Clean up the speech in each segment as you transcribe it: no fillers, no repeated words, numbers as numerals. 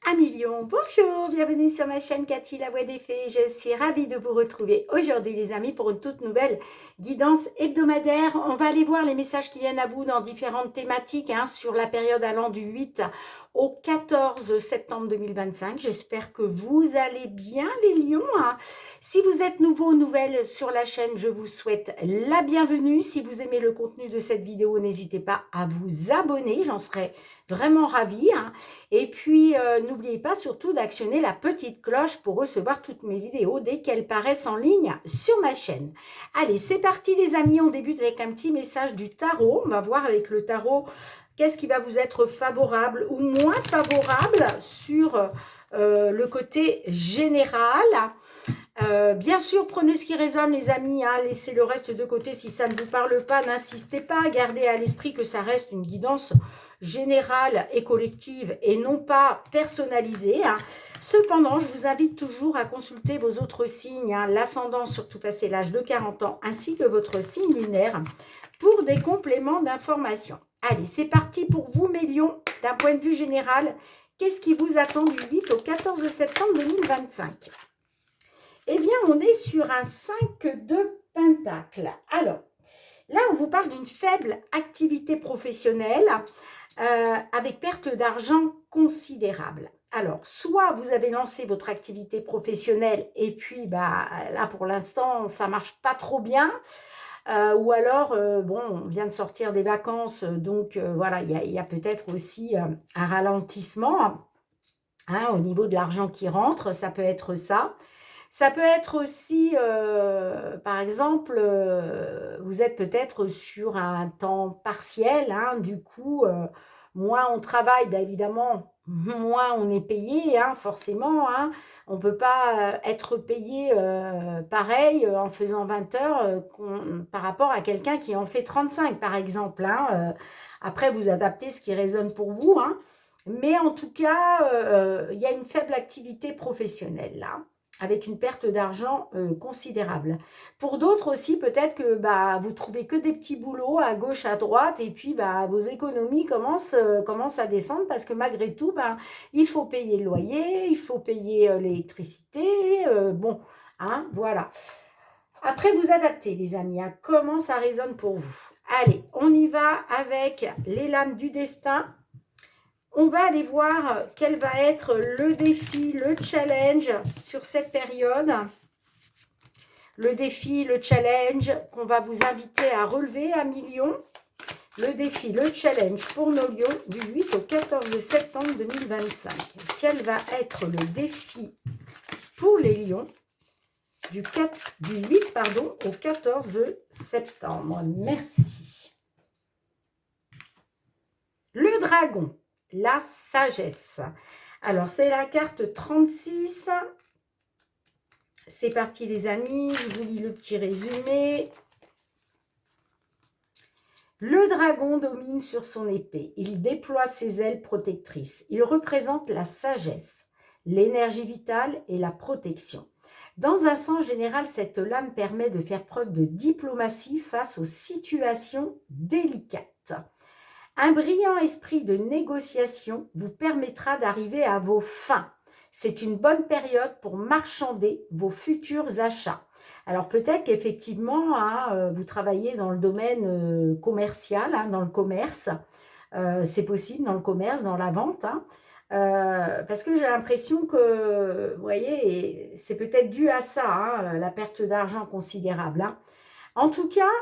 Amis Lions, bonjour, bienvenue sur ma chaîne Cathy la Voix des Fées. Je suis ravie de vous retrouver aujourd'hui les amis pour une toute nouvelle guidance hebdomadaire. On va aller voir les messages qui viennent à vous dans différentes thématiques sur la période allant du 8 au 14 septembre 2025. J'espère que vous allez bien les lions. Si vous êtes nouveau ou nouvelle sur la chaîne, je vous souhaite la bienvenue. Si vous aimez le contenu de cette vidéo, n'hésitez pas à vous abonner, j'en serais vraiment ravie. Et puis, n'oubliez pas surtout d'actionner la petite cloche pour recevoir toutes mes vidéos dès qu'elles paraissent en ligne sur ma chaîne. Allez, c'est parti les amis, on débute avec un petit message du tarot. On va voir avec le tarot qu'est-ce qui va vous être favorable ou moins favorable sur le côté général. Bien sûr, prenez ce qui résonne les amis, laissez le reste de côté si ça ne vous parle pas, n'insistez pas, gardez à l'esprit que ça reste une guidance générale et collective et non pas personnalisée. Cependant, je vous invite toujours à consulter vos autres signes, l'ascendant surtout passé l'âge de 40 ans, ainsi que votre signe lunaire pour des compléments d'information. Allez, c'est parti pour vous mes lions, d'un point de vue général, qu'est-ce qui vous attend du 8 au 14 septembre 2025 ? Eh bien, on est sur un 5 de Pentacle. Alors, là, on vous parle d'une faible activité professionnelle avec perte d'argent considérable. Alors, soit vous avez lancé votre activité professionnelle et puis, là, pour l'instant, ça ne marche pas trop bien. Ou alors, bon, on vient de sortir des vacances, donc voilà, il y a peut-être aussi un ralentissement au niveau de l'argent qui rentre, ça peut être ça. Ça peut être aussi, par exemple, vous êtes peut-être sur un temps partiel, du coup, moins on travaille, bien évidemment, moins on est payé, forcément. On ne peut pas être payé pareil en faisant 20 heures par rapport à quelqu'un qui en fait 35, par exemple. Après, vous adaptez ce qui résonne pour vous. Mais en tout cas, il y a une faible activité professionnelle là, avec une perte d'argent considérable. Pour d'autres aussi, peut-être que vous trouvez que des petits boulots à gauche, à droite, et puis vos économies commencent à descendre parce que malgré tout, il faut payer le loyer, il faut payer l'électricité, bon, voilà. Après, vous adaptez les amis, comment ça résonne pour vous. Allez, on y va avec les lames du destin. On va aller voir quel va être le défi, le challenge sur cette période. Le défi, le challenge qu'on va vous inviter à relever à millions. Le défi, le challenge pour nos lions du 8 au 14 septembre 2025. Quel va être le défi pour les lions du 8 au 14 septembre? Merci. Le dragon. La sagesse. Alors, c'est la carte 36. C'est parti, les amis. Je vous lis le petit résumé. Le dragon domine sur son épée. Il déploie ses ailes protectrices. Il représente la sagesse, l'énergie vitale et la protection. Dans un sens général, cette lame permet de faire preuve de diplomatie face aux situations délicates. Un brillant esprit de négociation vous permettra d'arriver à vos fins. C'est une bonne période pour marchander vos futurs achats. Alors peut-être qu'effectivement, vous travaillez dans le domaine commercial, dans le commerce. C'est possible dans le commerce, dans la vente. Parce que j'ai l'impression que, vous voyez, c'est peut-être dû à ça, la perte d'argent considérable. En tout cas,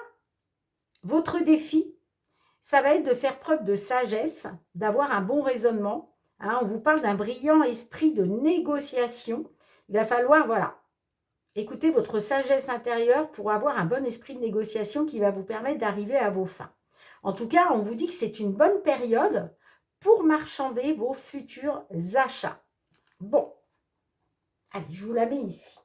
votre défi, ça va être de faire preuve de sagesse, d'avoir un bon raisonnement. On vous parle d'un brillant esprit de négociation. Il va falloir, voilà, écouter votre sagesse intérieure pour avoir un bon esprit de négociation qui va vous permettre d'arriver à vos fins. En tout cas, on vous dit que c'est une bonne période pour marchander vos futurs achats. Bon, allez, je vous la mets ici.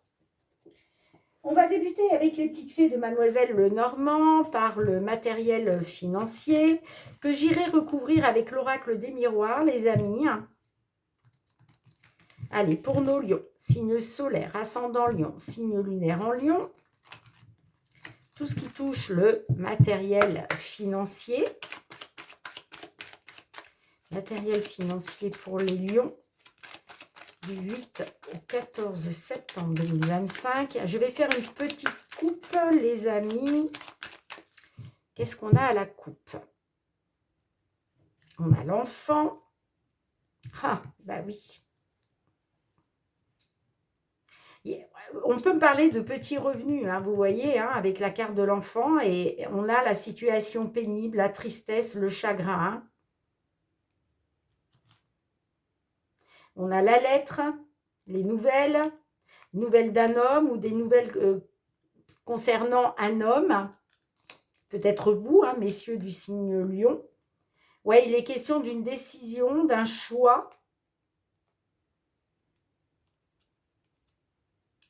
On va débuter avec les petites fées de Mademoiselle Lenormand par le matériel financier que j'irai recouvrir avec l'oracle des miroirs, les amis. Allez, pour nos lions, signe solaire, ascendant lion, signe lunaire en lion, tout ce qui touche le matériel financier. Matériel financier pour les lions. du 8 au 14 septembre 2025. Je vais faire une petite coupe, les amis. Qu'est-ce qu'on a à la coupe? On a l'enfant. Ah, bah oui. On peut me parler de petits revenus, hein, vous voyez, hein, avec la carte de l'enfant, et on a la situation pénible, la tristesse, le chagrin. Hein. On a la lettre, les nouvelles d'un homme ou des nouvelles concernant un homme, peut-être vous, hein, messieurs du signe Lion. Ouais, il est question d'une décision, d'un choix.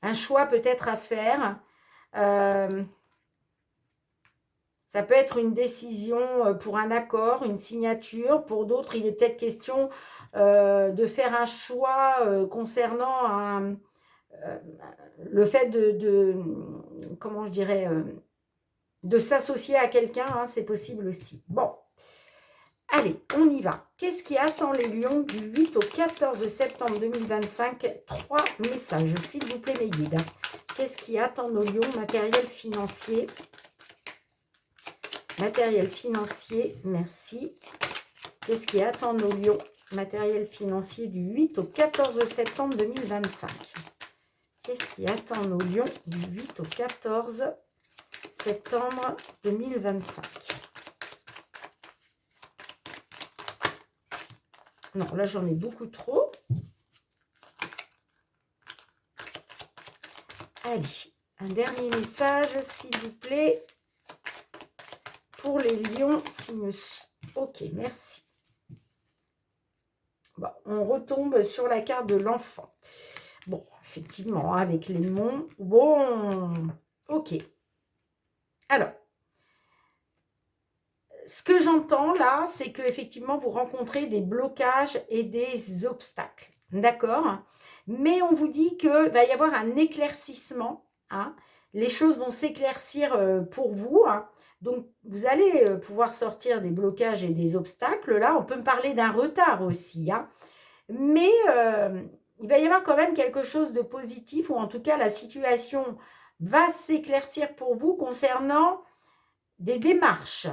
Un choix peut-être à faire. Ça peut être une décision pour un accord, une signature. Pour d'autres, il est peut-être question de faire un choix concernant le fait comment je dirais, de s'associer à quelqu'un. Hein, c'est possible aussi. Bon, allez, on y va. Qu'est-ce qui attend les lions du 8 au 14 septembre 2025? 3 messages, s'il vous plaît, mes guides. Qu'est-ce qui attend nos lions? Matériel financier. Matériel financier, merci. Qu'est-ce qui attend nos lions? Matériel financier du 8 au 14 septembre 2025. Qu'est-ce qui attend nos lions du 8 au 14 septembre 2025? Non, là j'en ai beaucoup trop. Allez, un dernier message, s'il vous plaît. Pour les lions, signe... Ok, merci. Bon, on retombe sur la carte de l'enfant. Bon, effectivement, avec les monts. Bon, ok. Alors, ce que j'entends là, c'est qu'effectivement, vous rencontrez des blocages et des obstacles. D'accord? Mais on vous dit qu'il va y avoir un éclaircissement. Hein, les choses vont s'éclaircir pour vous. Hein, donc, vous allez pouvoir sortir des blocages et des obstacles. Là, on peut me parler d'un retard aussi. Hein, mais il va y avoir quand même quelque chose de positif, ou en tout cas, la situation va s'éclaircir pour vous concernant des démarches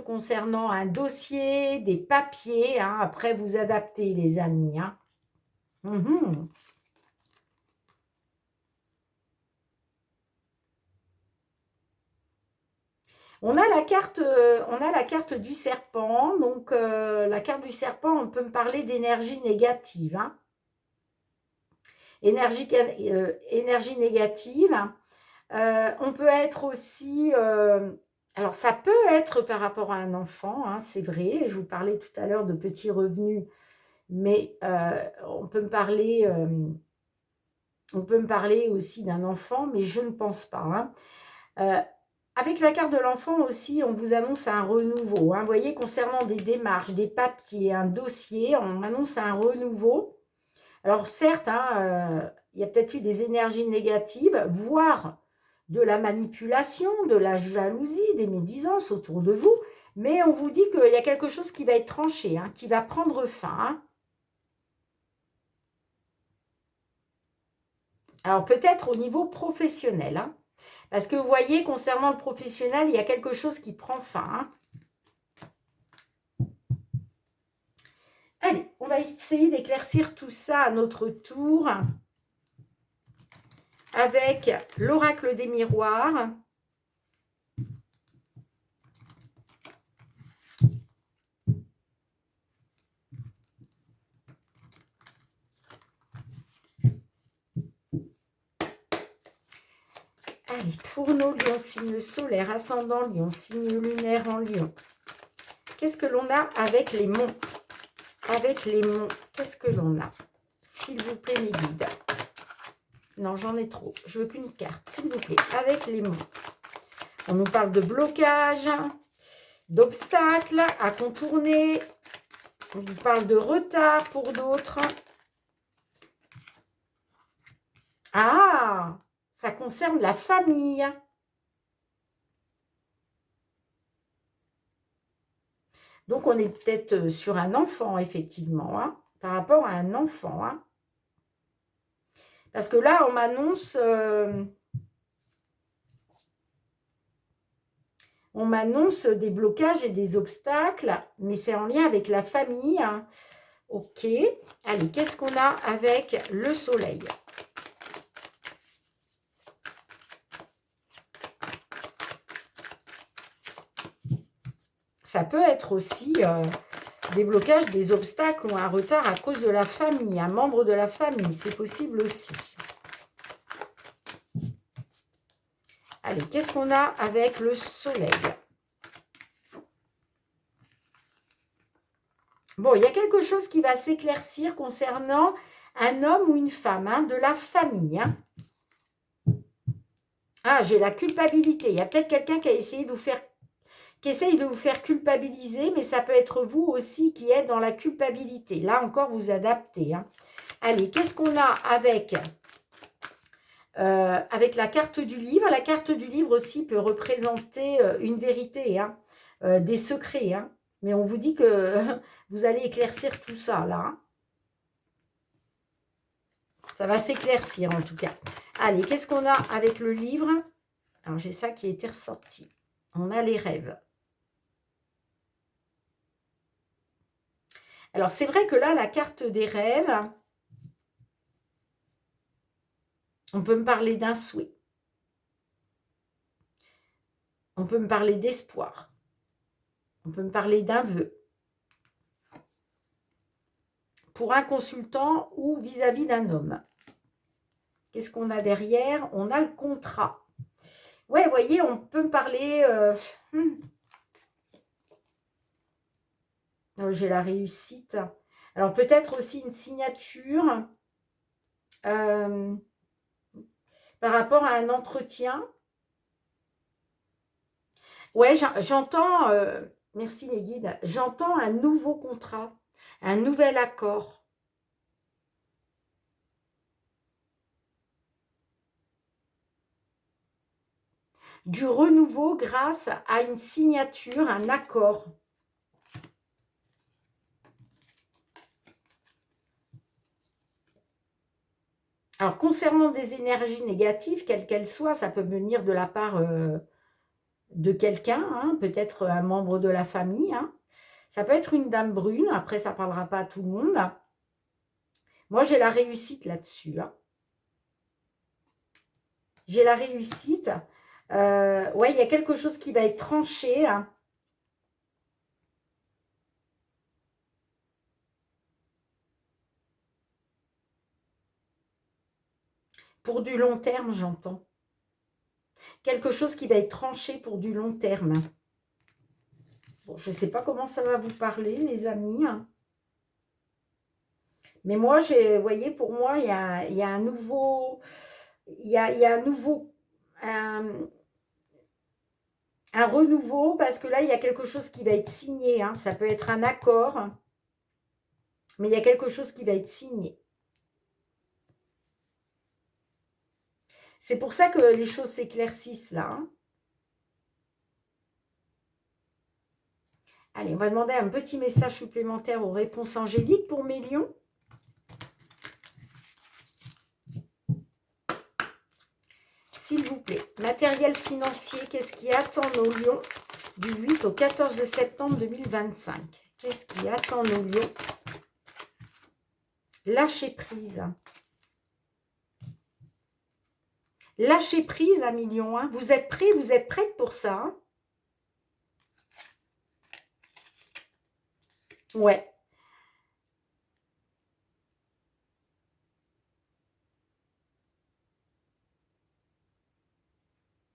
concernant un dossier, des papiers. Hein, après, vous adaptez, les amis. Hein. On a la carte du serpent. Donc, la carte du serpent, on peut me parler d'énergie négative. Hein. Énergie négative. On peut être aussi... alors, ça peut être par rapport à un enfant, hein, c'est vrai. Je vous parlais tout à l'heure de petits revenus, mais on peut me parler aussi d'un enfant, mais je ne pense pas. Hein. Avec la carte de l'enfant aussi, on vous annonce un renouveau. Hein. Vous voyez, concernant des démarches, des papiers, un dossier, on annonce un renouveau. Alors certes, hein, il y a peut-être eu des énergies négatives, voire de la manipulation, de la jalousie, des médisances autour de vous, mais on vous dit qu'il y a quelque chose qui va être tranché, hein, qui va prendre fin. Hein. Alors peut-être au niveau professionnel, hein, parce que vous voyez, concernant le professionnel, il y a quelque chose qui prend fin. Hein. Allez, on va essayer d'éclaircir tout ça à notre tour avec l'oracle des miroirs. Allez, pour nos lions, signe solaire, ascendant lion, signe lunaire en lion. Qu'est-ce que l'on a avec les monts? Avec les monts, qu'est-ce que l'on a? S'il vous plaît, mes guides. Non, j'en ai trop. Je veux qu'une carte, s'il vous plaît. Avec les monts. On nous parle de blocage, d'obstacles à contourner. On nous parle de retard pour d'autres. Ah! Ça concerne la famille. Donc, on est peut-être sur un enfant, effectivement. Hein. par rapport à un enfant. Hein. Parce que là, on m'annonce des blocages et des obstacles, mais c'est en lien avec la famille. Hein. Ok. Allez, qu'est-ce qu'on a avec le soleil? Ça peut être aussi des blocages, des obstacles ou un retard à cause de la famille, un membre de la famille, c'est possible aussi. Allez, qu'est-ce qu'on a avec le soleil? Bon, il y a quelque chose qui va s'éclaircir concernant un homme ou une femme, hein, de la famille. Hein. Ah, j'ai la culpabilité. Il y a peut-être quelqu'un qui a essayé de vous faire qui essaye de vous faire culpabiliser, mais ça peut être vous aussi qui êtes dans la culpabilité. Là encore, vous adaptez. Hein. Allez, qu'est-ce qu'on a avec la carte du livre? La carte du livre aussi peut représenter une vérité, hein, des secrets. Hein. Mais on vous dit que vous allez éclaircir tout ça, là. Hein. Ça va s'éclaircir, en tout cas. Allez, qu'est-ce qu'on a avec le livre? Alors, j'ai ça qui a été ressorti. On a les rêves. Alors, c'est vrai que là, la carte des rêves, on peut me parler d'un souhait. On peut me parler d'espoir. On peut me parler d'un vœu. Pour un consultant ou vis-à-vis d'un homme. Qu'est-ce qu'on a derrière? On a le contrat. Ouais, vous voyez, on peut me parler... J'ai la réussite. Alors, peut-être aussi une signature par rapport à un entretien. Ouais, j'entends... merci mes guides. J'entends un nouveau contrat, un nouvel accord. Du renouveau grâce à une signature, un accord. Alors, concernant des énergies négatives, quelles qu'elles soient, ça peut venir de la part de quelqu'un, hein, peut-être un membre de la famille. Hein. Ça peut être une dame brune, après ça ne parlera pas à tout le monde. Moi, j'ai la réussite là-dessus. Hein. J'ai la réussite. Ouais, il y a quelque chose qui va être tranché. Hein. Pour du long terme, j'entends. Quelque chose qui va être tranché pour du long terme. Bon, je ne sais pas comment ça va vous parler, les amis. Hein. Mais moi, vous voyez, pour moi, il y a un nouveau... Il y a un nouveau... Un renouveau, parce que là, il y a quelque chose qui va être signé. Hein. Ça peut être un accord, mais il y a quelque chose qui va être signé. C'est pour ça que les choses s'éclaircissent là. Hein. Allez, on va demander un petit message supplémentaire aux réponses angéliques pour mes lions. S'il vous plaît, matériel financier, qu'est-ce qui attend nos lions du 8 au 14 septembre 2025? Qu'est-ce qui attend nos lions? Lâcher prise. Lâcher prise, à millions. Hein. Vous êtes prêts, vous êtes prête pour ça. Hein. Ouais.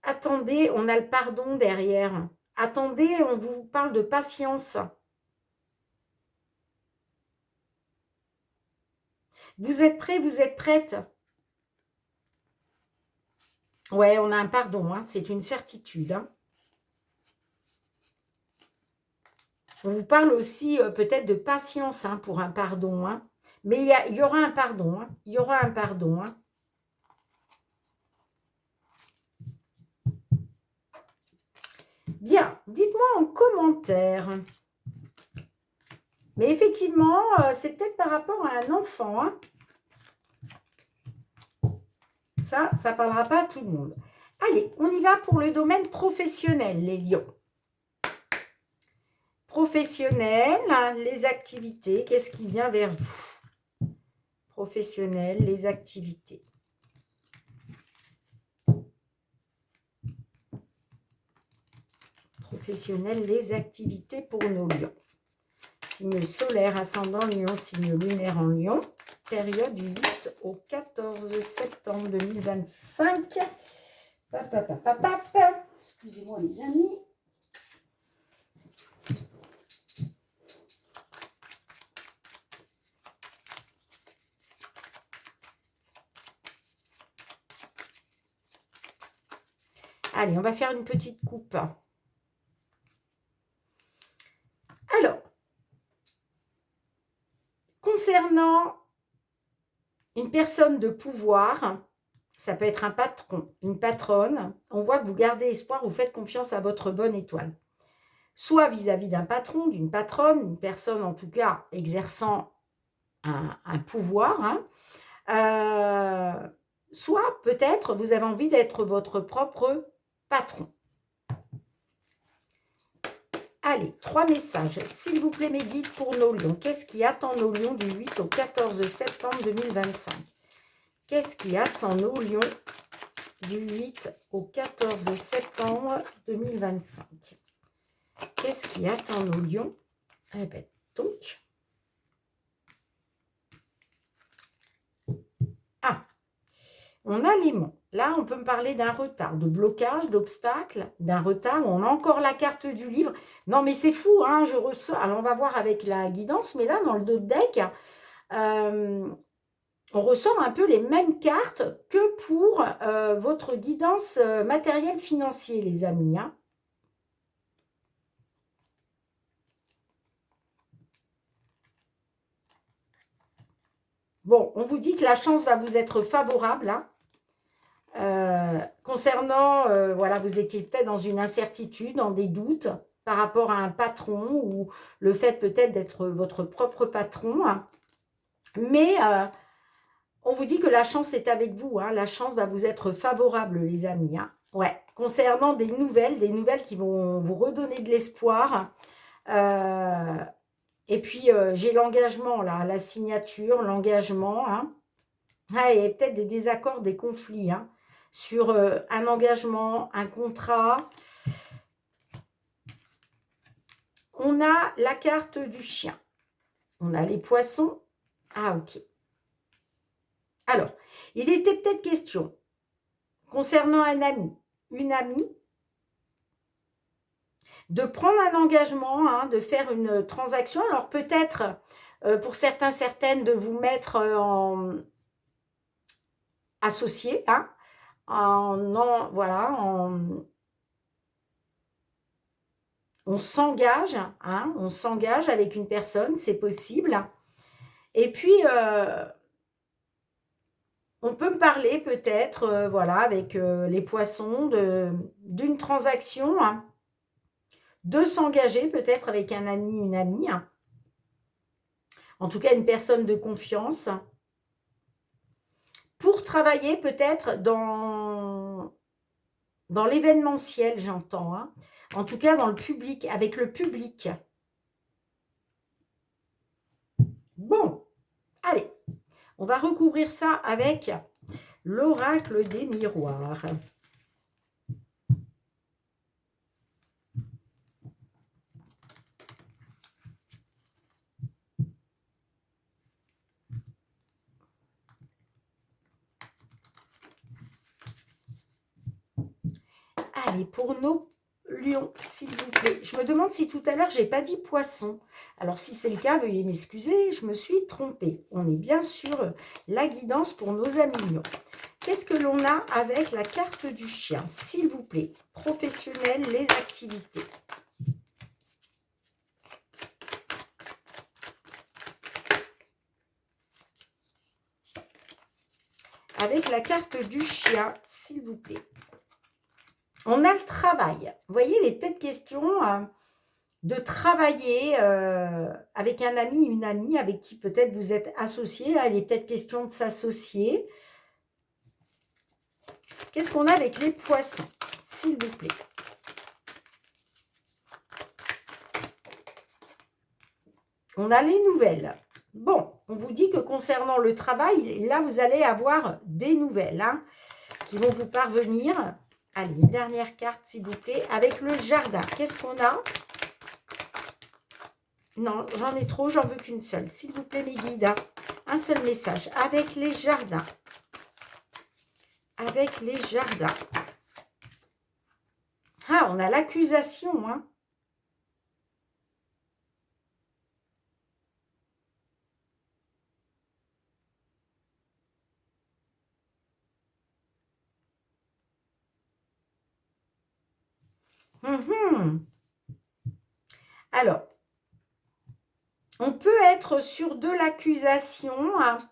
Attendez, on a le pardon derrière. Attendez, on vous parle de patience. Vous êtes prêts, vous êtes prête? Ouais, on a un pardon, hein, c'est une certitude. Hein. On vous parle aussi peut-être de patience hein, pour un pardon. Hein. Mais il y aura un pardon. Hein. Il y aura un pardon. Hein. Bien, dites-moi en commentaire. Mais effectivement, c'est peut-être par rapport à un enfant. Hein. Ça ne parlera pas à tout le monde. Allez, on y va pour le domaine professionnel, les lions. Professionnel, hein, les activités, qu'est-ce qui vient vers vous? Professionnel, les activités. Professionnel, les activités pour nos lions. Signe solaire, ascendant lion, signe lunaire en lion. Période du 8 au 14 septembre 2025. Excusez-moi les amis. Allez, on va faire une petite coupe. Alors, concernant une personne de pouvoir, ça peut être un patron, une patronne, on voit que vous gardez espoir, vous faites confiance à votre bonne étoile. Soit vis-à-vis d'un patron, d'une patronne, une personne en tout cas exerçant un pouvoir, hein, soit peut-être vous avez envie d'être votre propre patron. Allez, 3 messages, s'il vous plaît, mes guides pour nos lions. Qu'est-ce qui attend nos lions du 8 au 14 septembre 2025? Qu'est-ce qui attend nos lions du 8 au 14 septembre 2025? Qu'est-ce qui attend nos lions? Eh bien, donc... Ah, on a l'aimant. Là, on peut me parler d'un retard, de blocage, d'obstacle, d'un retard. On a encore la carte du livre. Non, mais c'est fou, hein, je ressens... Alors, on va voir avec la guidance, mais là, dans le dos de deck, on ressent un peu les mêmes cartes que pour votre guidance matérielle financière, les amis. Hein. Bon, on vous dit que la chance va vous être favorable. Hein. Concernant, voilà, vous étiez peut-être dans une incertitude, dans des doutes par rapport à un patron ou le fait peut-être d'être votre propre patron. Hein. Mais on vous dit que la chance est avec vous. Hein. La chance va vous être favorable, les amis. Hein. Ouais, concernant des nouvelles qui vont vous redonner de l'espoir. Et puis, j'ai l'engagement, là, la signature, l'engagement. Hein. Ah, il y a peut-être des désaccords, des conflits. Hein. Sur un engagement, un contrat. On a la carte du chien. On a les poissons. Ah, ok. Alors, il était peut-être question, concernant un ami, une amie, de prendre un engagement, hein, de faire une transaction. Alors, peut-être, pour certains, certaines, de vous mettre en associé, hein, on s'engage, hein, on s'engage avec une personne, c'est possible. Et puis, on peut me parler peut-être, voilà, avec les poissons, d'une transaction, hein, de s'engager peut-être avec un ami, une amie, hein, en tout cas une personne de confiance, pour travailler peut-être dans l'événementiel, j'entends, hein. En tout cas dans le public, avec le public. Bon, allez, on va recouvrir ça avec l'oracle des miroirs. Allez, pour nos lions, s'il vous plaît. Je me demande si tout à l'heure, je n'ai pas dit poisson. Alors, si c'est le cas, veuillez m'excuser, je me suis trompée. On est bien sur la guidance pour nos amis lions. Qu'est-ce que l'on a avec la carte du chien? S'il vous plaît, professionnel, les activités. Avec la carte du chien, s'il vous plaît. On a le travail. Vous voyez, les têtes questions, de travailler avec un ami, une amie avec qui peut-être vous êtes associé. Là, il est peut-être question de s'associer. Qu'est-ce qu'on a avec les poissons, s'il vous plaît? On a les nouvelles. Bon, on vous dit que concernant le travail, là, vous allez avoir des nouvelles hein, qui vont vous parvenir. Allez, une dernière carte, s'il vous plaît, avec le jardin. Qu'est-ce qu'on a? Non, j'en ai trop, j'en veux qu'une seule. S'il vous plaît, mes guides, hein, un seul message. Avec les jardins. Avec les jardins. Ah, on a l'accusation, hein. Alors, on peut être sur de l'accusation. Hein.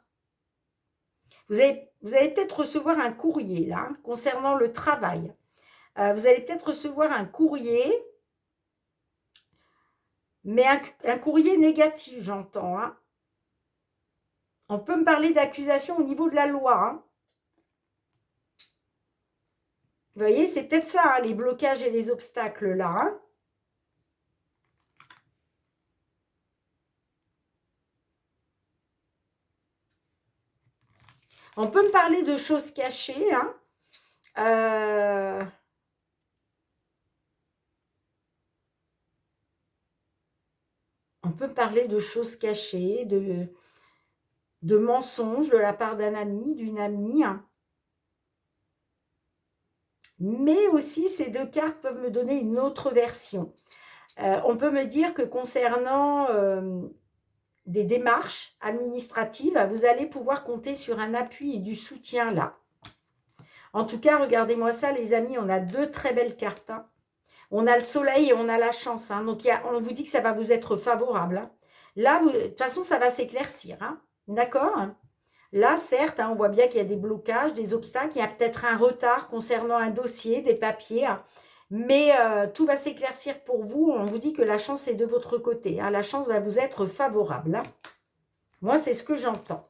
Vous allez peut-être recevoir un courrier, là, hein, concernant le travail. Vous allez peut-être recevoir un courrier, mais un courrier négatif, j'entends. Hein. On peut me parler d'accusation au niveau de la loi. Hein. Vous voyez, c'est peut-être ça, hein, les blocages et les obstacles, là. Hein. On peut me parler de choses cachées. Hein. On peut me parler de choses cachées, de mensonges de la part d'un ami, d'une amie. Hein. Mais aussi, ces deux cartes peuvent me donner une autre version. On peut me dire que concernant des démarches administratives, vous allez pouvoir compter sur un appui et du soutien là. En tout cas, regardez-moi ça, les amis, on a deux très belles cartes. Hein. On a le soleil et on a la chance. Hein. Donc, on vous dit que ça va vous être favorable. Hein. Là, de toute façon, ça va s'éclaircir. Hein. D'accord? Là, certes, hein, on voit bien qu'il y a des blocages, des obstacles. Il y a peut-être un retard concernant un dossier, des papiers. Hein. Mais tout va s'éclaircir pour vous. On vous dit que la chance est de votre côté. Hein. La chance va vous être favorable. Hein. Moi, c'est ce que j'entends.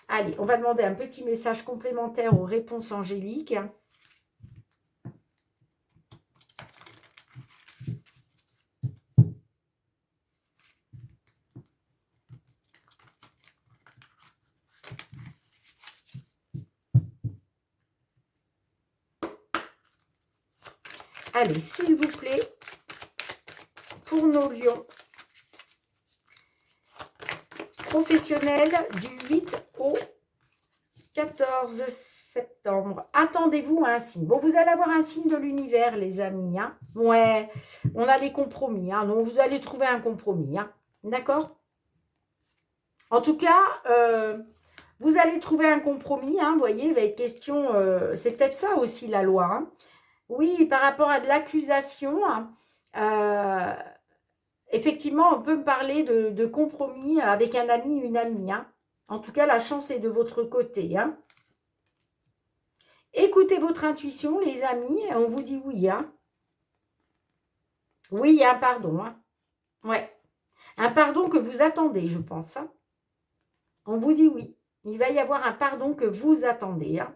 Allez, on va demander un petit message complémentaire aux réponses angéliques. Allez, s'il vous plaît, pour nos lions, professionnels du 8 au 14 septembre. Attendez-vous à un signe. Bon, vous allez avoir un signe de l'univers, les amis. Hein. Ouais, on a les compromis. Hein, donc, vous allez trouver un compromis. Hein. D'accord? En tout cas, vous allez trouver un compromis. Hein, vous voyez, il va être question... c'est peut-être ça aussi, la loi. Hein. Oui, par rapport à de l'accusation... Hein, effectivement, on peut me parler de compromis avec un ami, une amie. Hein. En tout cas, la chance est de votre côté. Hein. Écoutez votre intuition, les amis. On vous dit oui. Hein. Oui, il y a un pardon. Hein. Ouais. Un pardon que vous attendez, je pense. Hein. On vous dit oui. Il va y avoir un pardon que vous attendez. Hein.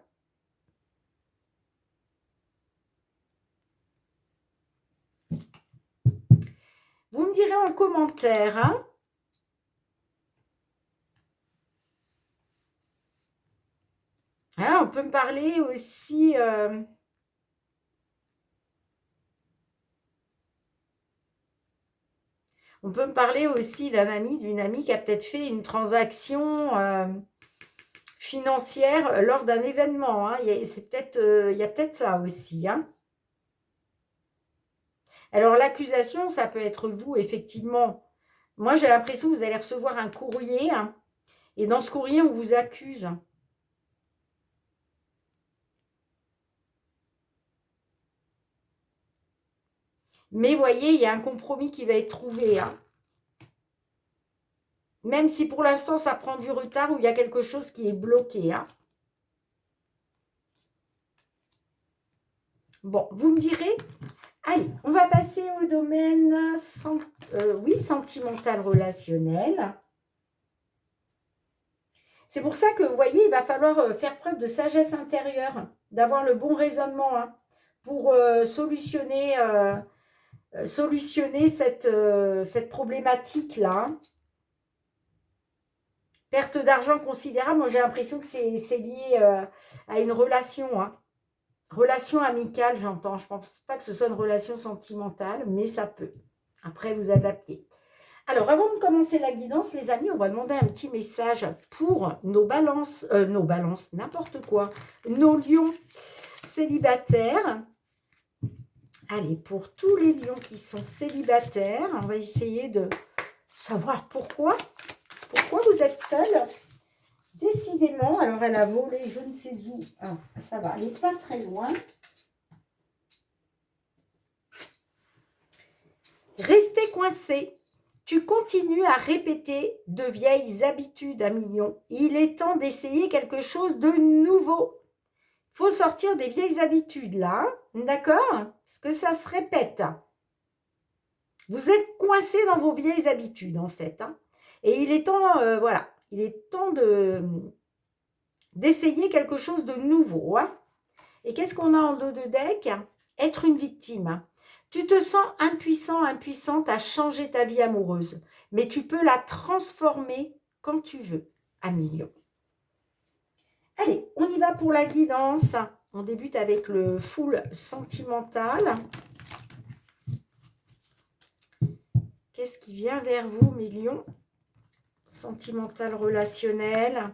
Vous me direz en commentaire. Hein. Ah, on peut me parler aussi... On peut me parler aussi d'un ami, d'une amie qui a peut-être fait une transaction financière lors d'un événement. Hein. Il y a peut-être ça aussi. Hein. Alors, l'accusation, ça peut être vous, effectivement. Moi, j'ai l'impression que vous allez recevoir un courrier. Hein, et dans ce courrier, on vous accuse. Mais vous voyez, il y a un compromis qui va être trouvé. Hein. Même si pour l'instant, ça prend du retard ou il y a quelque chose qui est bloqué. Hein. Bon, vous me direz, Allez, on va passer au domaine sentimental relationnel. C'est pour ça que, vous voyez, il va falloir faire preuve de sagesse intérieure, d'avoir le bon raisonnement hein, pour solutionner cette problématique-là. Perte d'argent considérable, moi j'ai l'impression que c'est lié à une relation. Hein. Relation amicale, j'entends. Je ne pense pas que ce soit une relation sentimentale, mais ça peut. Après, vous adaptez. Alors, avant de commencer la guidance, les amis, on va demander un petit message pour nos balances, n'importe quoi, nos lions célibataires. Allez, pour tous les lions qui sont célibataires, on va essayer de savoir pourquoi. Pourquoi vous êtes seuls? Décidément, alors elle a volé, je ne sais où. Ah, ça va, elle n'est pas très loin. Restez coincé. Tu continues à répéter de vieilles habitudes à millions. Il est temps d'essayer quelque chose de nouveau. Il faut sortir des vieilles habitudes là, d'accord? Parce que ça se répète. Vous êtes coincé dans vos vieilles habitudes en fait. Hein. Et il est temps, voilà, il est temps d'essayer quelque chose de nouveau. Hein. Et qu'est-ce qu'on a en dos de deck? Être une victime. Tu te sens impuissant, impuissante à changer ta vie amoureuse, mais tu peux la transformer quand tu veux, à millions. Allez, on y va pour la guidance. On débute avec le full sentimental. Qu'est-ce qui vient vers vous, mes lions? Sentimental relationnel.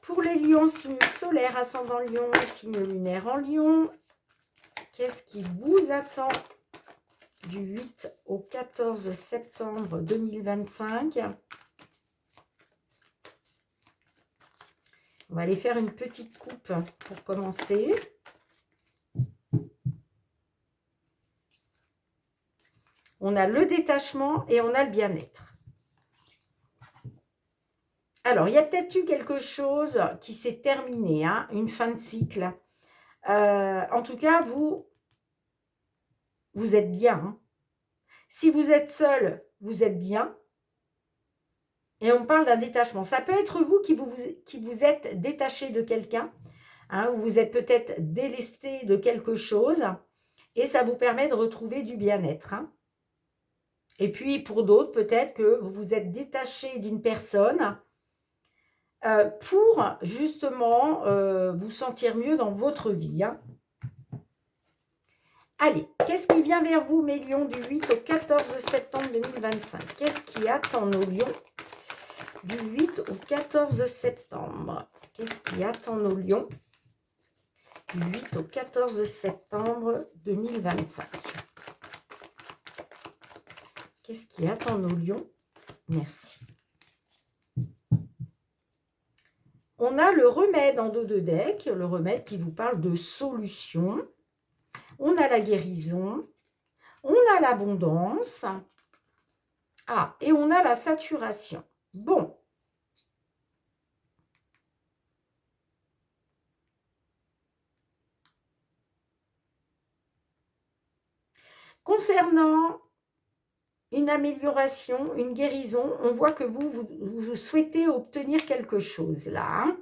Pour les lions, signe solaire, ascendant lion, signe lunaire en lion, qu'est-ce qui vous attend du 8 au 14 septembre 2025? On va aller faire une petite coupe pour commencer. On a le détachement et on a le bien-être. Alors, il y a peut-être eu quelque chose qui s'est terminé, hein, une fin de cycle. En tout cas, vous êtes bien. Hein. Si vous êtes seul, vous êtes bien. Et on parle d'un détachement. Ça peut être vous qui vous êtes détaché de quelqu'un. Hein, vous êtes peut-être délesté de quelque chose. Et ça vous permet de retrouver du bien-être. Hein. Et puis, pour d'autres, peut-être que vous vous êtes détaché d'une personne pour justement vous sentir mieux dans votre vie. Hein. Allez, qu'est-ce qui vient vers vous, mes lions, du 8 au 14 septembre 2025? Qu'est-ce qui attend nos lions du 8 au 14 septembre? Qu'est-ce qui attend nos lions du 8 au 14 septembre 2025? Qu'est-ce qui attend nos lions? Merci. On a le remède en dos de deck, le remède qui vous parle de solution. On a la guérison. On a l'abondance. Ah, et on a la saturation. Bon. Concernant une amélioration, une guérison, on voit que vous souhaitez obtenir quelque chose là. Hein.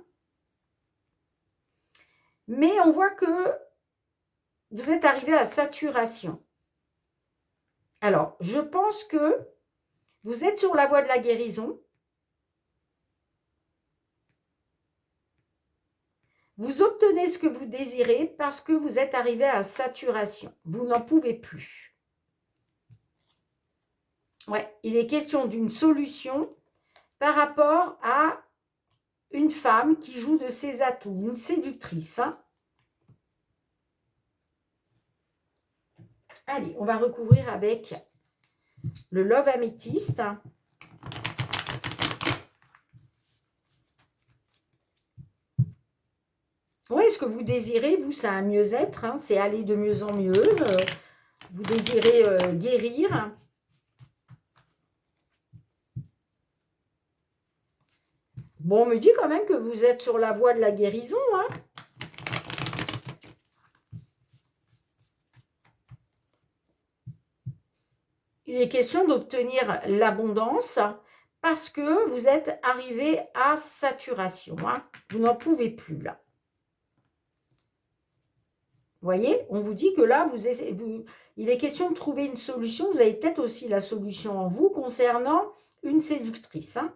Mais on voit que vous êtes arrivé à saturation. Alors, je pense que vous êtes sur la voie de la guérison. Vous obtenez ce que vous désirez parce que vous êtes arrivé à saturation. Vous n'en pouvez plus. Ouais, il est question d'une solution par rapport à une femme qui joue de ses atouts, une séductrice. Hein. Allez, on va recouvrir avec le Love Améthyste. Oui, ce que vous désirez, vous, c'est un mieux-être, hein, c'est aller de mieux en mieux. Vous désirez guérir. Bon, on me dit quand même que vous êtes sur la voie de la guérison, hein. Il est question d'obtenir l'abondance parce que vous êtes arrivé à saturation, hein. Vous n'en pouvez plus, là. Vous voyez, on vous dit que là, il est question de trouver une solution. Vous avez peut-être aussi la solution en vous concernant une séductrice, hein.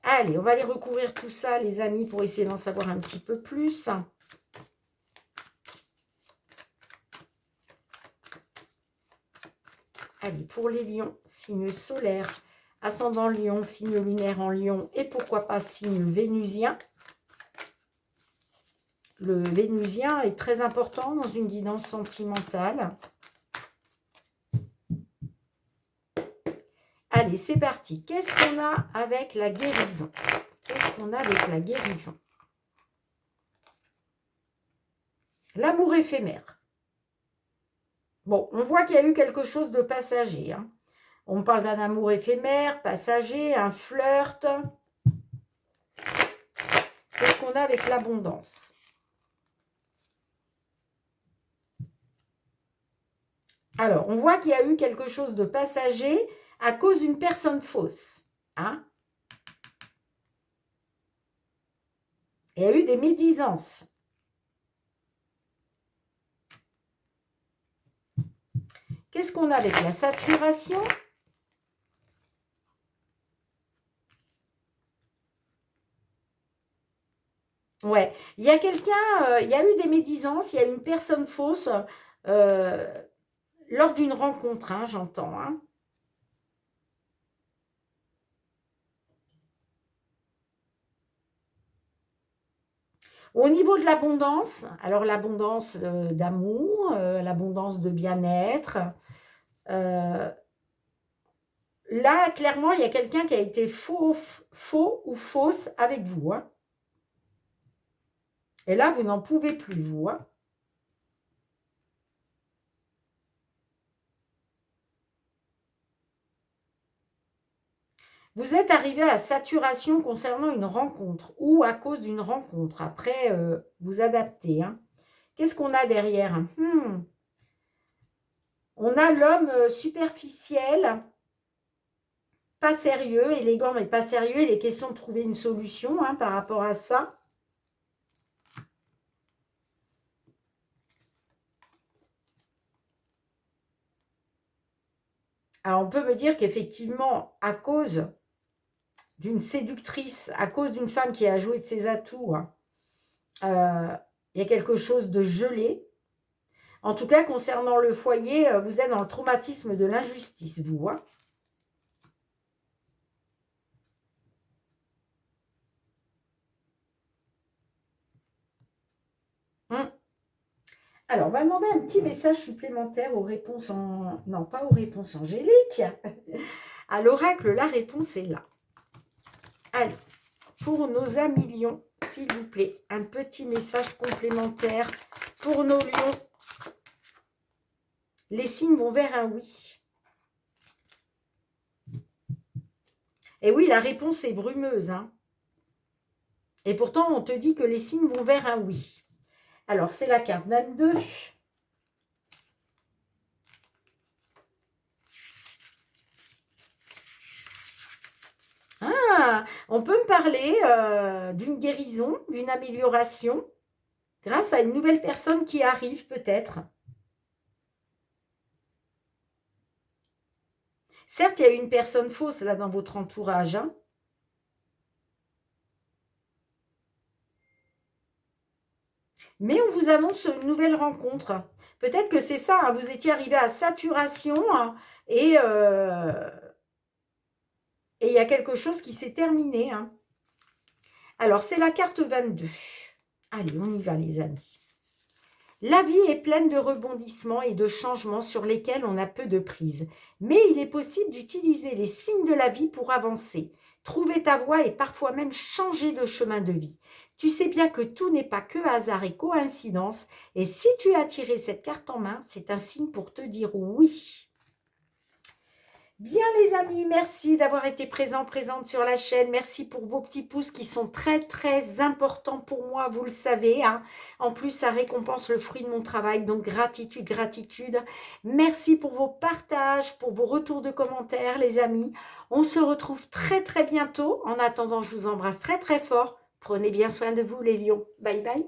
Allez, on va aller recouvrir tout ça, les amis, pour essayer d'en savoir un petit peu plus. Allez, pour les lions, signe solaire, ascendant lion, signe lunaire en lion et pourquoi pas signe vénusien. Le vénusien est très important dans une guidance sentimentale. Allez, c'est parti. Qu'est-ce qu'on a avec la guérison? Qu'est-ce qu'on a avec la guérison? L'amour éphémère. Bon, on voit qu'il y a eu quelque chose de passager, hein. On parle d'un amour éphémère, passager, un flirt. Qu'est-ce qu'on a avec l'abondance? Alors, on voit qu'il y a eu quelque chose de passager à cause d'une personne fausse, hein. Il y a eu des médisances. Qu'est-ce qu'on a avec la saturation? Ouais, il y a quelqu'un, il y a eu des médisances, il y a eu une personne fausse lors d'une rencontre, hein, j'entends, hein. Au niveau de l'abondance, alors l'abondance d'amour, l'abondance de bien-être, là, clairement, il y a quelqu'un qui a été faux ou fausse avec vous, hein. Et là, vous n'en pouvez plus, vous, hein. Vous êtes arrivé à saturation concernant une rencontre ou à cause d'une rencontre. Après, vous adaptez, hein. Qu'est-ce qu'on a derrière? On a l'homme superficiel, pas sérieux, élégant mais pas sérieux. Il est question de trouver une solution, hein, par rapport à ça. Alors, on peut me dire qu'effectivement, à cause d'une séductrice, à cause d'une femme qui a joué de ses atouts, hein, il y a quelque chose de gelé. En tout cas, concernant le foyer, vous êtes dans le traumatisme de l'injustice, vous, hein. Alors, on va demander un petit message supplémentaire aux réponses en... Non, pas aux réponses angéliques. À l'oracle, la réponse est là. Allez, pour nos amis lions, s'il vous plaît, un petit message complémentaire pour nos lions. Les signes vont vers un oui. Et oui, la réponse est brumeuse, hein. Et pourtant, on te dit que les signes vont vers un oui. Alors, c'est la carte 22. Ah, on peut me parler d'une guérison, d'une amélioration, grâce à une nouvelle personne qui arrive peut-être. Certes, il y a une personne fausse là dans votre entourage, hein. Mais on vous annonce une nouvelle rencontre. Peut-être que c'est ça, hein, vous étiez arrivé à saturation, hein, et il y a quelque chose qui s'est terminé, hein. Alors, c'est la carte 22. Allez, on y va les amis. La vie est pleine de rebondissements et de changements sur lesquels on a peu de prise. Mais il est possible d'utiliser les signes de la vie pour avancer, trouver ta voie et parfois même changer de chemin de vie. Tu sais bien que tout n'est pas que hasard et coïncidence. Et si tu as tiré cette carte en main, c'est un signe pour te dire oui. Bien les amis, merci d'avoir été présente sur la chaîne. Merci pour vos petits pouces qui sont très importants pour moi, vous le savez, hein. En plus, ça récompense le fruit de mon travail, donc gratitude. Merci pour vos partages, pour vos retours de commentaires, les amis. On se retrouve très bientôt. En attendant, je vous embrasse très fort. Prenez bien soin de vous, les lions. Bye bye.